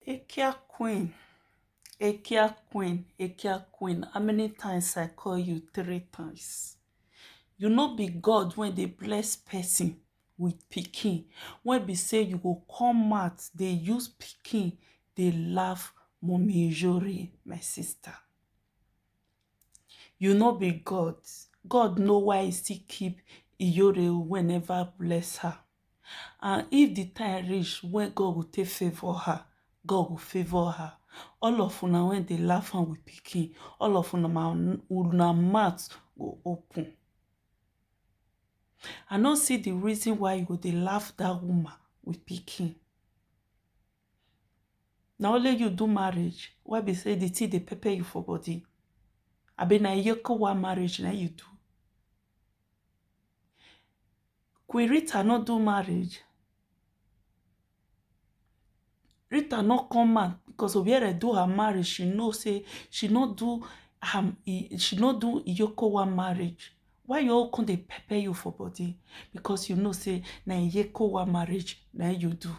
EKIA queen, EKIA queen, EKIA queen. How many times I call you? 3 times. You know be God when they bless person with pikin. When be say you go come out, they use pikin, they laugh mommy Jori, my sister. You know be God. God know why he still keep Iyore whenever bless her. And if the time reach when God will take favor her, God will favor her. All of una when they laugh and with pikin, all of una mouth go open. I don't see the reason why you go dey laugh that woman with pikin. Now only you do marriage. Why be say the thing they pepper you for body? I be na yoko marriage na you do. Queen Rita not do marriage. Rita not come out because Obiere do her marriage. She know say she not do Yoko marriage. Why you all come they pepper you for body? Because you know say na Yoko marriage na you do.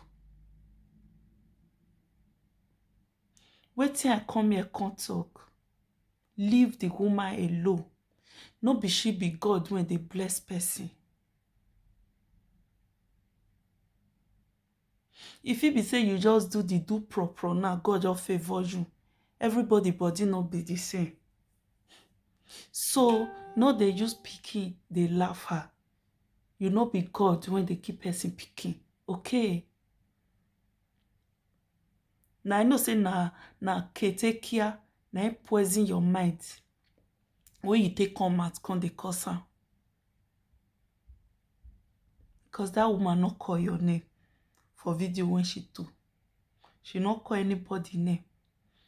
Wetin I come here come talk. Leave the woman alone. No be she be God when they bless person. If it be say you just do the do proper now, God just favor you. Everybody body not be the same. So no they use pikin, they laugh her. You know be God when they keep person pikin. Okay. Now I know say na ketekia na it poison your mind. When you take come out, come the curse am. Because that woman not call your name for video when she do. She not call anybody name.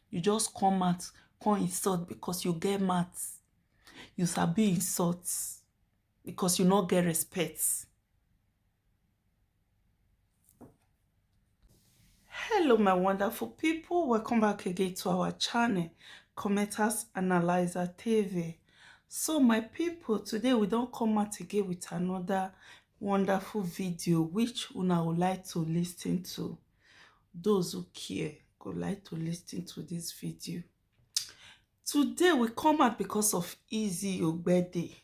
You just come out, come insult because you get mad. You sabi insult because you not get respect. Hello, my wonderful people. Welcome back again to our channel, Commenters Analyzer TV. So, my people, today we don't come out again with another wonderful video which una would like to listen to. Those who care would like to listen to this video. Today we come out because of Izzy ogbeide,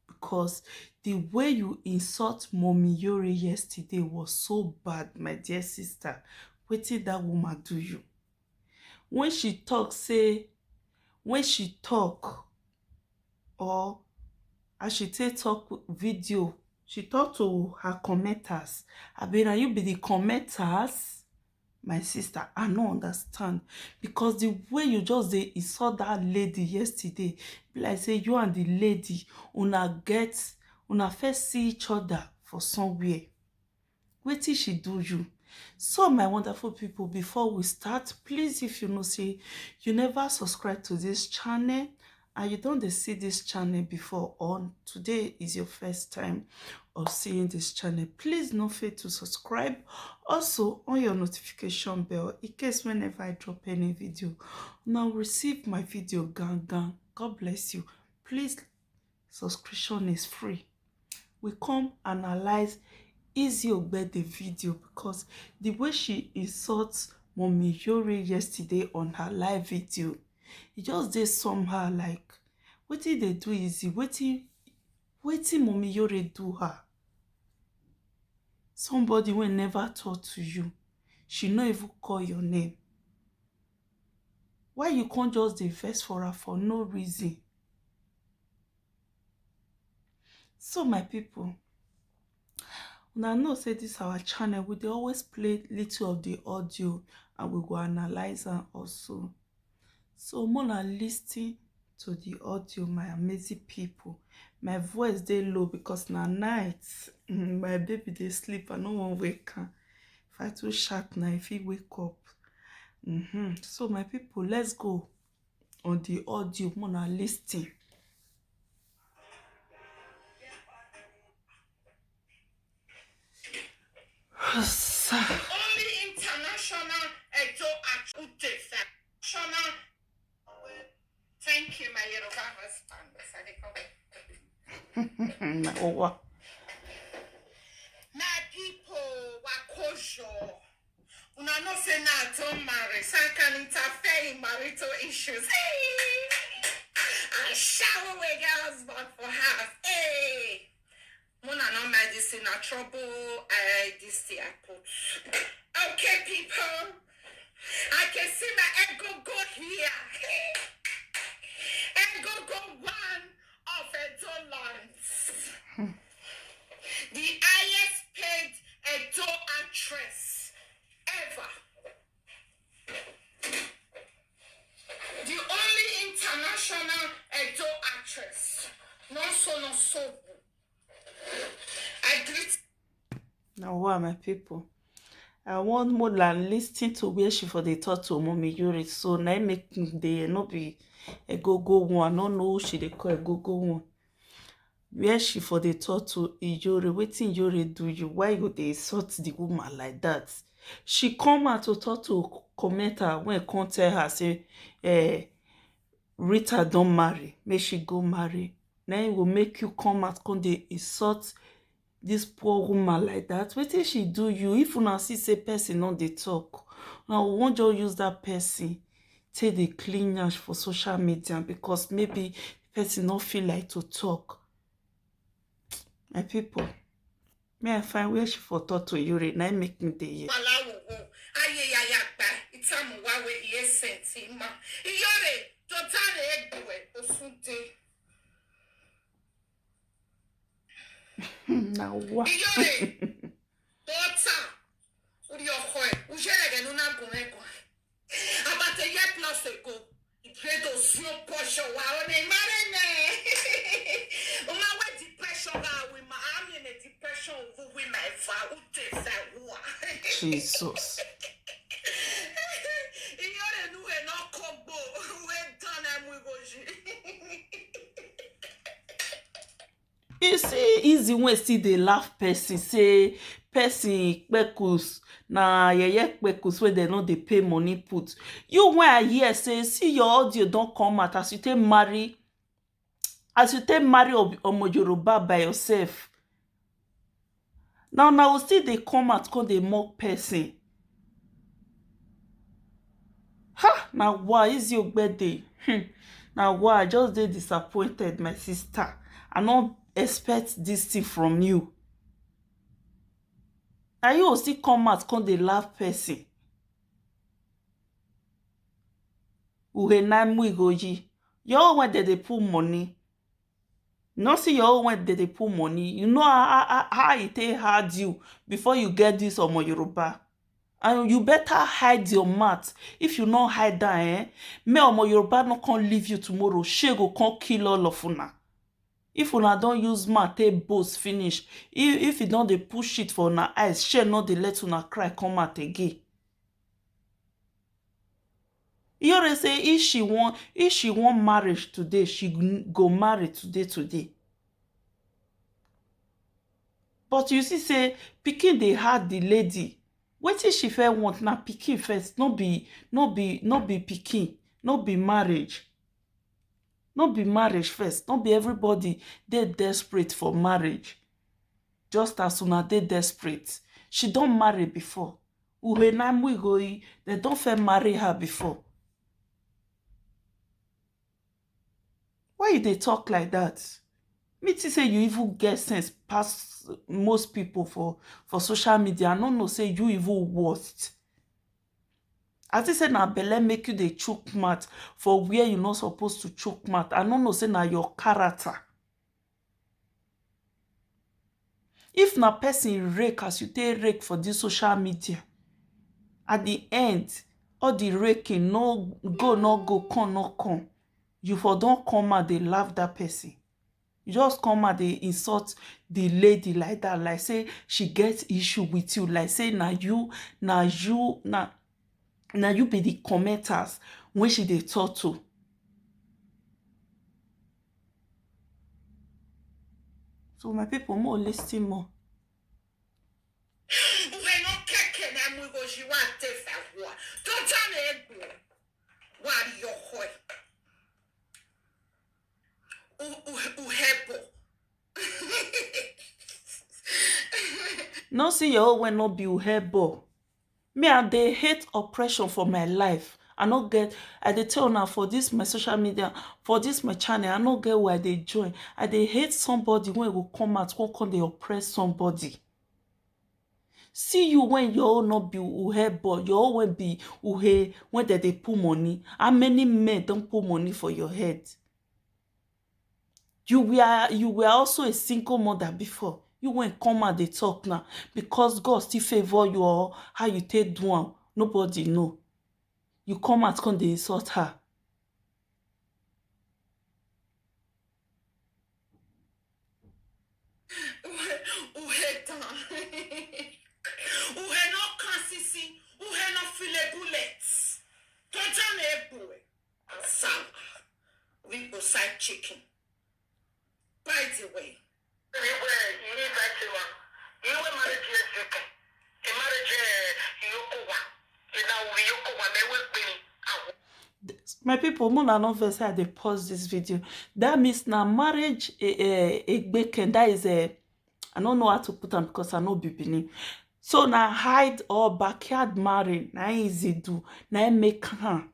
because the way you insult Mommy Yori yesterday was so bad, my dear sister. Wetin that woman do you? When she talk, say, when she talk, or as she take talk video, she talk to her commenters. I mean, you be the commenters? My sister, I no understand, because the way you just dey insult that lady yesterday, be like say you and the lady una first see each other for somewhere. Wetin she do you? So my wonderful people, before we start, please, if you know say you never subscribe to this channel and you don't see this channel before, or today is your first time of seeing this channel, please don't forget to subscribe. Also on your notification bell in case whenever I drop any video, now receive my video gang. God bless you. Please, subscription is free. We come analyze Izzy ogbeide video because the way she insults Mommy Yori yesterday on her live video, it just did somehow like, what did they do Izzy? Wetin Mommy Yori do her? Somebody will never talk to you. She no even call your name. Why you can't just dey vex for her for no reason? So my people, now know say this our channel, we dey always play little of the audio and we go analyze am also. So more listen to the audio, my amazing people. My voice dey low because na night. My baby dey sleep. I no wan wake am. If I too shout now, if he wake up. So my people, let's go on the audio. More listen. Only international national. Thank you, my Yoruba husband. Na people wakojo. Una no say na don't marry. Say issues. Hey, I shower with your husband for house. Hey, Mona no medicine, a trouble. This thing I put. Okay, people. I can see my ego go here. Ego go one of a dollars. The highest paid Edo actress ever. The only international Edo actress. No so, no so. I greet. Now, what my people? I want more than listening to where she for the talk to mommy Yuri. So now make the no be a go one. I don't know who she they call a go one. Where she for the talk to Ijori, wetin Ijori do you? Why you dey insult the woman like that? She come out to talk to commenter when come tell her say, Rita don marry, make she go marry. Now it will make you come out come dey insult this poor woman like that. Wetin she do you? If una see say person no dey talk, now we wan just use that person take dey clean yansh for social media because maybe the person no feel like to talk. My people, may I find where she for talk to Yuri, na make me dey here. Now what? About a year plus ago, it created a slow portion while on a marine. My depression with my arm in a depression with my father. Jesus. You see easy when still dey laugh person say person kpekus na yeye kpekus wey dem no dey pay money put. You when I hear say see your audio don come out as you take marry omo Yoruba by yourself. Now we still dey come out come dey mock person. Ha! Now why izzy ogbeide? Now why I just dey disappointed, my sister. I no expect this thing from you. Now you will still come out come dey laugh person. Uhenaimuigoji. Your own when they put money. No see your own when they put money. You know how it take hard you before you get this omo Yoruba. And you better hide your mouth. If you not hide that, may omo Yoruba no come leave you tomorrow. She go come kill all of una. If una don't use mouth, take boast finish. If you don't dey push it for una eyes, she not dey let una cry come out again. You already say if she want marriage today, she go marry today. But you see say pikin dey hard the lady. Wetin she first want na pikin first, no be pikin, no be marriage. No be marriage first. No be everybody dey desperate for marriage. Just as una dey desperate. She don marry before. Uhenaimuigoyi, they don first marry her before. Why you dey talk like that? Me think say you even get sense pass most people for social media. I no know say you even worst. I think say na belle make you dey chook mouth for where you not supposed to chook mouth. I no know say na your character. If na person rake as you take rake for this social media, at the end, all the raking no go, come no come. You for don't come out dey laugh that person. You just come out dey insult the lady like that, like say she gets issue with you, like say na you be the commenters when she dey talk to. So my people, more listen more. No see your own when no be uhebo. Me I dey hate oppression for my life. I no get, I dey tell now for this my social media, for this my channel, I no get where they join. I dey hate somebody when go come out, come they oppress somebody. See you when your own not be uhe, but your own will be uhe when they put money. How many men don't put money for your head? You were also a single mother before. You won't come out they talk now because God still favor you or how you take do am. Nobody know. You come out come they insult her. Uhe dan. Uhe no consisi. Uhe no file bullets. Tojan ebue. Sam. We go side chicken. By the way. You need that to you were married to your chicken. A marriage yokowa. You know we yokowa me will be. My people, Mona no verse I they pause this video. That means now marriage egbe that is a I don't know how to put on because I know bibini. So now hide or backyard marriage na easy do na make her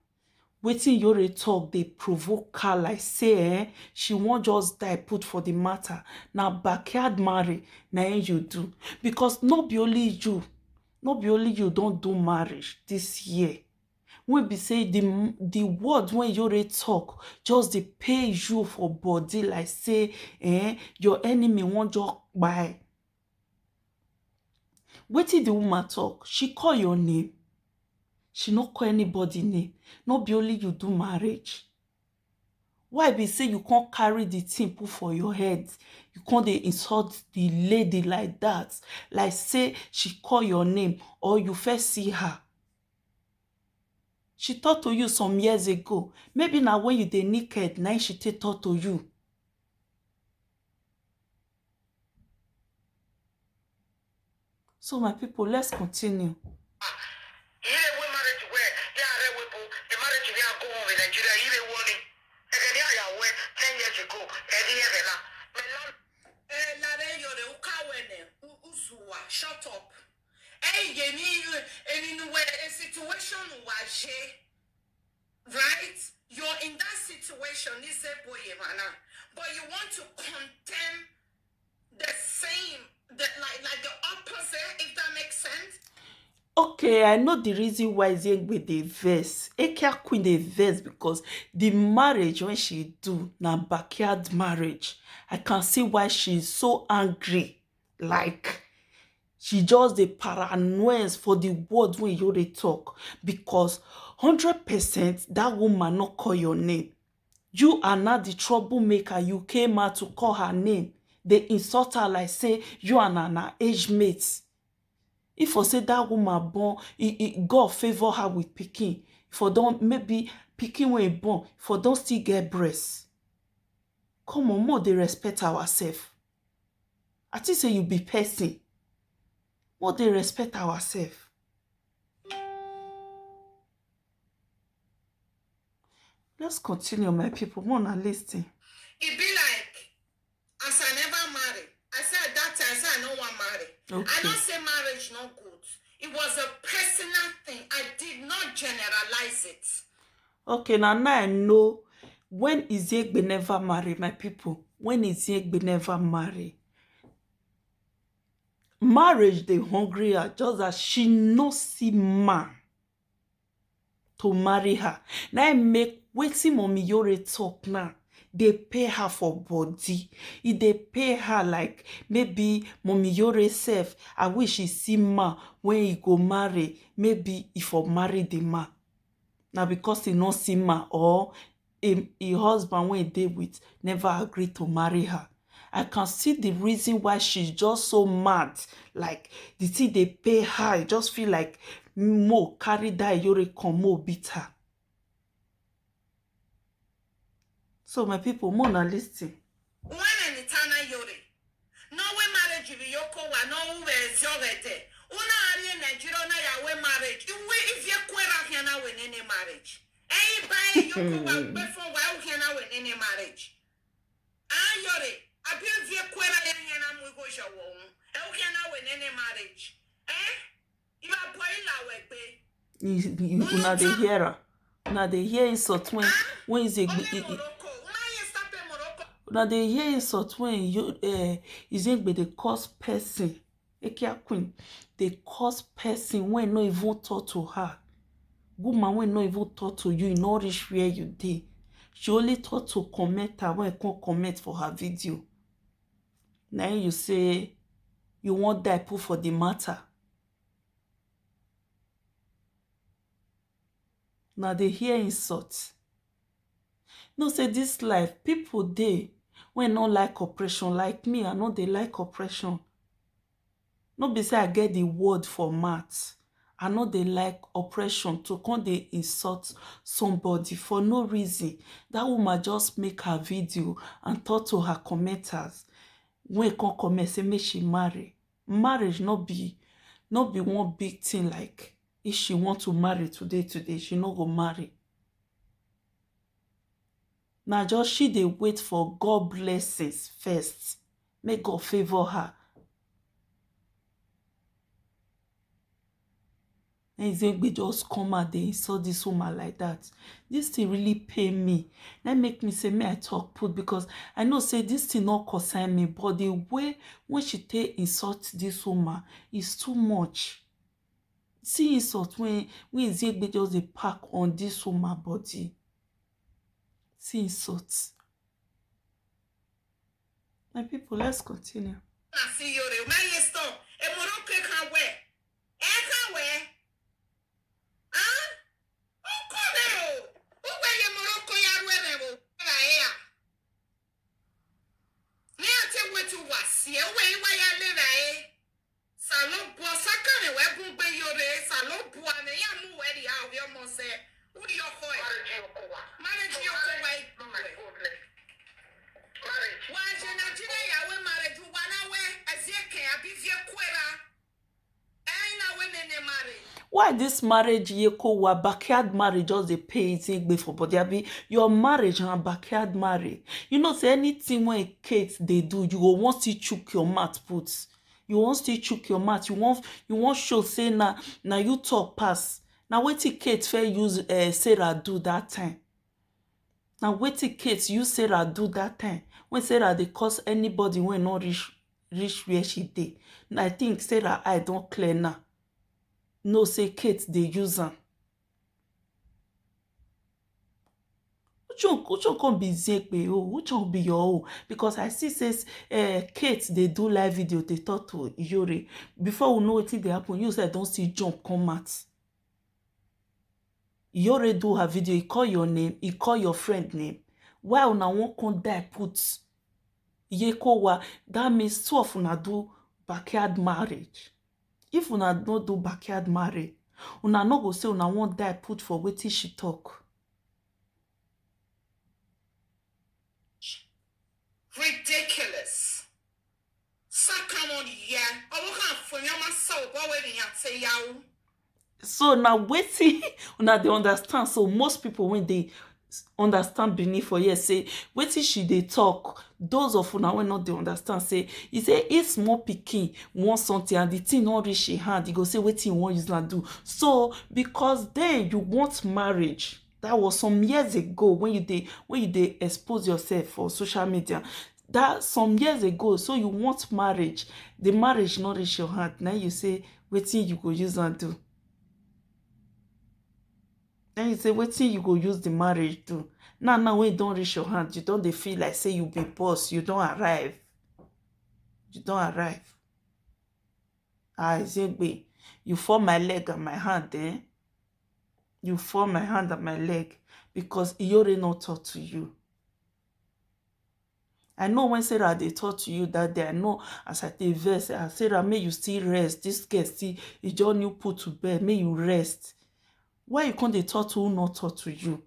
waiting your talk they provoke her like say she won't just die put for the matter. Now backyard marriage na you do because not be only you don't do marriage this year. When be say the word when you talk just they pay you for body like say your enemy won't just buy. Wetin the woman talk? She call your name. She not call anybody name. Not be only you do marriage. Why be say you can't carry the thing put for your head? You can't dey insult the lady like that. Like say she call your name or you first see her. She talk to you some years ago. Maybe now when you dey naked, now she take talk to you. So my people, let's continue. Shut up. Hey, you need a situation was right? You're in that situation, this boy, but you want to condemn the same, like the opposite, if that makes sense. Okay, I know the reason why Zegbe dey vex. EKIA Queen dey vex because the marriage when she do na backyard marriage. I can see why she's so angry. Like she just dey paranoid for the words when you dey talk because 100% that woman not call your name. You are not the troublemaker. You came out to call her name. They insult her like say you are an age mate. If for say that woman born, God favor her with pikin. For don't maybe pikin when born, for don't still get breast. Come on, more they respect ourselves. I think say you be person. More they respect ourselves. Let's continue, my people. More na listen. It be like, as I never married. I said that time, I said I don't want marry. Okay. I don't say marriage not good. It was a personal thing. I did not generalize it. Okay, now I know when Izzy never marry, my people. When Izzy never marry. Marriage, they hungry her just as she no see man to marry her. Now I make waiting mommy Yore talk now. They pay her for body. If they pay her like maybe mommy Yore self, I wish she see man when he go marry. Maybe if for marry the man. Now because he not see man or a husband when he did with never agreed to marry her. I can see the reason why she's just so mad. Like the thing they pay her, I just feel like Mo carry that Yore come Mo beat her. So my people, Mo na listen. When an eternal Yore, no way marriage you yoko wa no way is Yorete. Una ari Nigeria na ya we marriage. If you kwera here na we any marriage. Hey buy yoko wa before wa here na we any marriage. Ah Yore. Abi if you kwera here na we go show won. Here na we any marriage. You are boy la we be. You not the hearer. Now they hear insult when is a now they hear insult when you is they cause person EKIA queen. They cause person when not even talk to her. Woman when not even talk to you, in not reach where you did. She only thought to comment her when I can't comment for her video. Now you say you want that put for the matter. Now they hear insult. No say this life, people dey when not like oppression. Like me, I know they like oppression. No be say I get the word for math. I know they like oppression to come they insult somebody for no reason. That woman just make her video and talk to her commenters. When come comment say make she marry. Marriage not be one big thing like if she want to marry today, she no go marry. Now just she dey wait for God blessings first. Make God favor her. And Izzy just come out there and saw this woman like that. This thing really pay me. That make me say, may I talk put because I know say this thing not concern me, but the way when she take insult this woman is too much. See insult when Izzy just dey pack on this woman body. See insult. My people, let's continue. Why this marriage yeko backyard marriage just dey pay it for body? Abi your marriage and backyard marriage. You know say anything when Kate they do, you go want to chook your mouth put. You want to chook your mouth. You want show say na you talk pass. Now wetin Kate fair use Sarah do that time. Now wetin Kate use Sarah do that time when Sarah they cause anybody when not reach where she did. I think Sarah I don't clear now. No say Kate they use am. Which one can be Zekbe? Oh, which one be your own? Because I see says Kate they do live video, they talk to Yuri. Before we know what they happen, you say don't see jump come out. Yuri do her video, he call your name, he call your friend name. Why una won't come die put Yekowa? That means two of una do backyard marriage. If una not do backyard marriage, una no go say una won't die put for wetin she talk. Ridiculous. So now wetin una dey understand. So most people when they understand beneath for here say wetin she dey talk. Those of una wey not dey understand say e say if small pikin want something and the thing not reach im hand, e go say wetin you want use na do. So because then you want marriage. That was some years ago when you dey expose yourself for social media. That some years ago, so you want marriage, the marriage not reach your hand. Now you say wetin you go use and do. Then you say wetin you go use the marriage do. Now when you don't reach your hand, you don't dey feel like say you be boss, you don't arrive. You don't arrive. Izzy, you fall my leg and my hand, eh? You fall my hand and my leg because he already not talk to you. I know when Sarah they talk to you that day, I know as I take verse, Sarah, may you still rest. This girl still, it's just you put to bed, may you rest. Why you can't they talk to who not talk to you?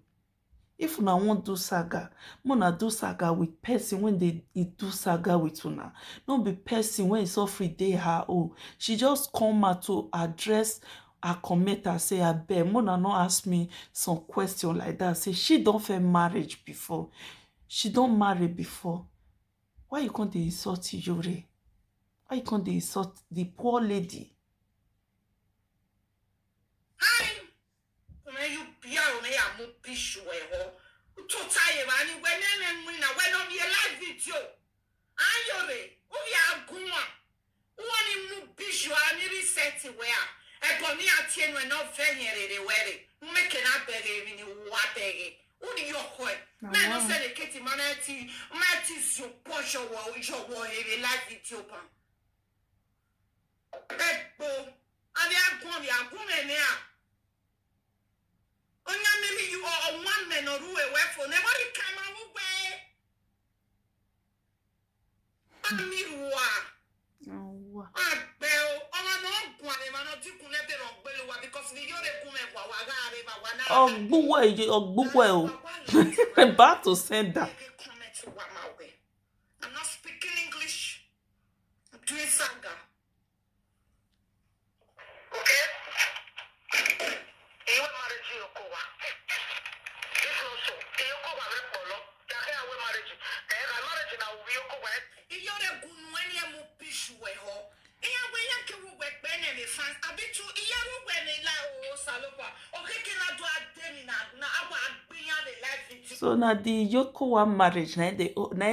If una want do saga, una do saga with person when they do saga with una. Don't be person when it's all free day her own. She just come out to address her commenter, say I beg, Mona not ask me some question like that. Say she don't fair marriage before. She don't marry before. Why you can't insult Yuri? Why you can't insult the poor lady? Hi. mo pishu ho. Utotaye wani wenene mwina weno mi live video. Ayore, uya guma. Uwani mu pishu ani reset where. Eboni atienwe no fenyere were. Umeke na bege ni wabege. Uni yokwe. Man no say the keti manati so posho wo heavy live video pan. Ebo, ani agun ene a. Onya maybe you are 1 man or ruwe wefo. Never come away. Amiruwa. Oh, Abel, ona no gwane ma no diku ne be ro gbeluwa because ni yore kume kwa wagare ba wana. Ogbuwe. I'm about to send that. I'm not speaking English. I'm doing sanga. Okay? Ewe marriage yokowa. This also. Yokowa repolo. Yake awe marriage. Ega marriage na ubi yokowa. Iyore gunu eni emu pishuwe ho. Iya we yake uwe bene me fans. Abitu iya uwe ne la o salopa. Okeke na do adeni na awa agbinya de life video. So now the Yokowa marriage, now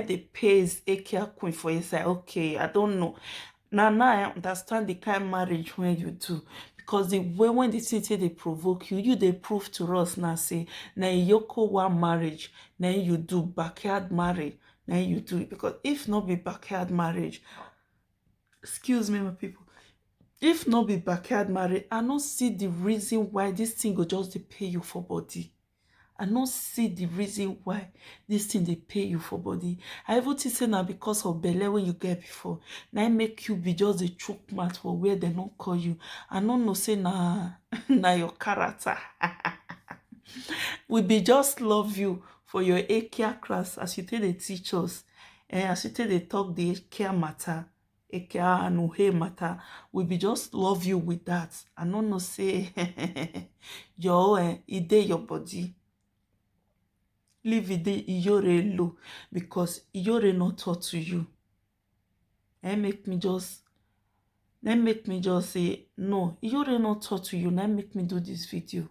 they pays EKIA Queen for inside. Okay, I don't know. Now I understand the kind of marriage when you do. Because the way when the city they provoke you they prove to us now say now Yokowa marriage, now you do backyard marriage, now you do it. Because if not be backyard marriage, excuse me my people, if not be backyard marriage, I don't see the reason why this thing will just pay you for body. I don't see the reason why this thing they pay you for body. I even think say now because of belle when you get before. Now make you be just a choke mat for where they don't call you. I don't know say na your character. We be just love you for your EKIA class as you take the teachers and as you take the talk the EKIA matter. EKIA and uhe matter. We be just love you with that. I don't know say your ide your body. Leave it Iyore low because Iyore not taught to you. And make me just say no. Iyore not taught to you. Now make me do this video.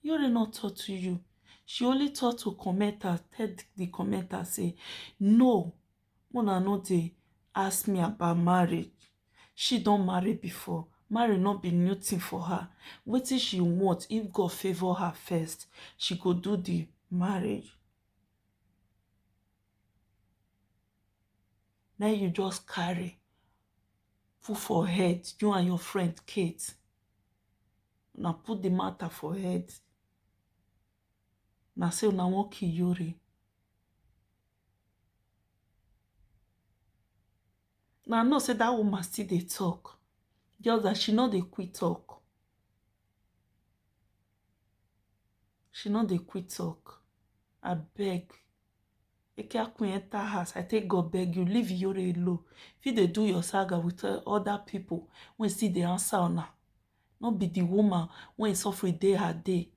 Iyore not taught to you. She only taught to commenter. Tell the commenter say no. Mona no dey ask me about marriage. She don't marry before. Marry not be new thing for her. Wetin she want if God favor her first, she go do the marriage. Now you just carry put for head, you and your friend Kate. Now put the matter for head. Now say una wan kill Yuri. Now I know say that woman still dey talk. Just that she no dey quit talk. She no dey quit talk. I beg. EKIA Queen enter house. I take God beg you, leave Yore alone. If you dey do your saga with other people, when see the answer on her, not be the woman when suffer day her day.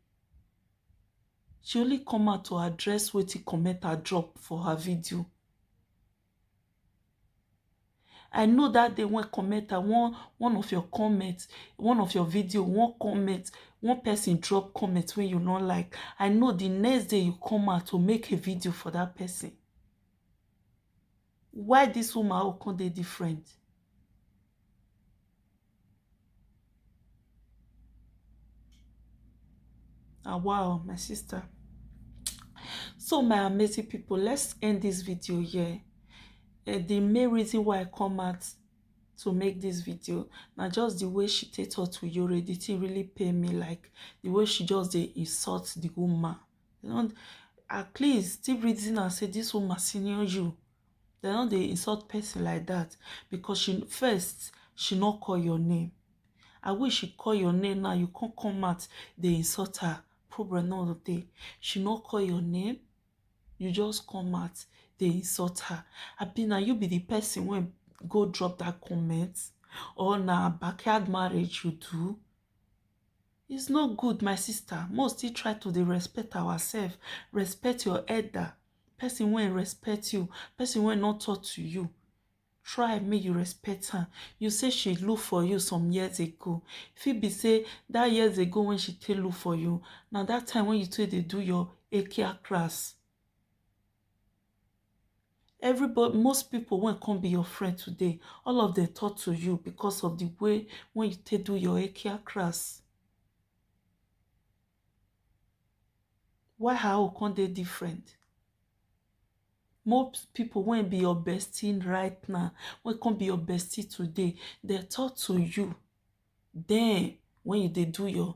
She only come out to address what he comment her drop for her video. I know that day when commenter one of your comments, one of your video, one comment, one person drop comment when you not like. I know the next day you come out to make a video for that person. Why this woman how come they different? Ah wow, my sister. So my amazing people, let's end this video here. The main reason why I come out to make this video now just the way she take talk to you already, it really pay me, like the way she just they insult the woman. You know, at least still reason and say this woman senior you. They don't they insult person like that because she not call your name. I wish she call your name now. You can't come out they insult her. Problem no day. She not call your name. You just come out they insult her. I be now you be the person when go drop that comment or na backyard marriage you do. It's not good, my sister. Most still try to dey respect ourselves, respect your elder, person when respect you, person when not talk to you. try make you respect her. You say she look for you some years ago. If it be say that years ago when she take look for you, now that time when you take dey do your EKIA class, everybody, most people when come be your friend today, all of them talk to you because of the way when you take do your EKIA class. Why how come they different? Most people when be your bestie right now, when come be your bestie today, they talk to you then when you dey do your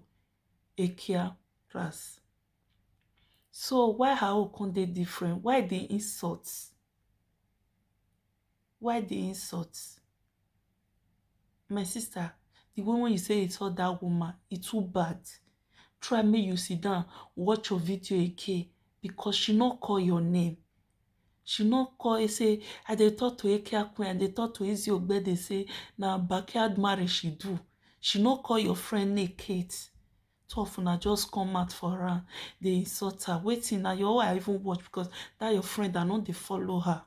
EKIA class. So why how come they different? Why the insults? Why the insults? My sister, the way when you say it's all that woman, it's too bad. Try make you sit down, watch your video again, because she not call your name. She not call and say, I dey talk to EKIA Queen, I dey talk to izzy ogbeide, say, na backyard marriage she do. She not call your friend name Kate. Two of una just come out for her, they insult her. Waiting, now your I even watch because that your friend, I know they follow her.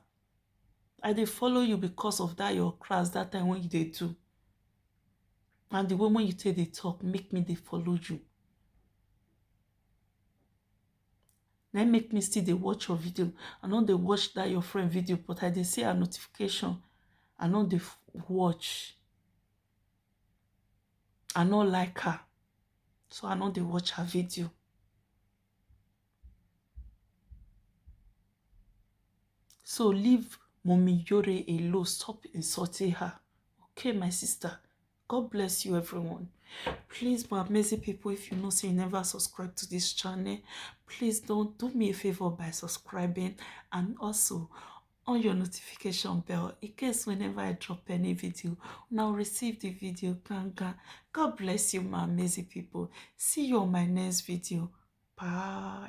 I dey follow you because of that your class that time when you dey do. And the way when you take the talk, make me they follow you. Now make me still they watch your video. I know they watch that your friend video, but I dey see a notification. I know they watch. I know like her. So I know they watch her video. So leave Mommy Yore alone. Stop insulting her. Okay, my sister. God bless you, everyone. Please, my amazing people, if you know say you never subscribe to this channel, please don't do me a favor by subscribing and also on your notification bell in case whenever I drop any video, now receive the video. God bless you, my amazing people. See you on my next video. Bye.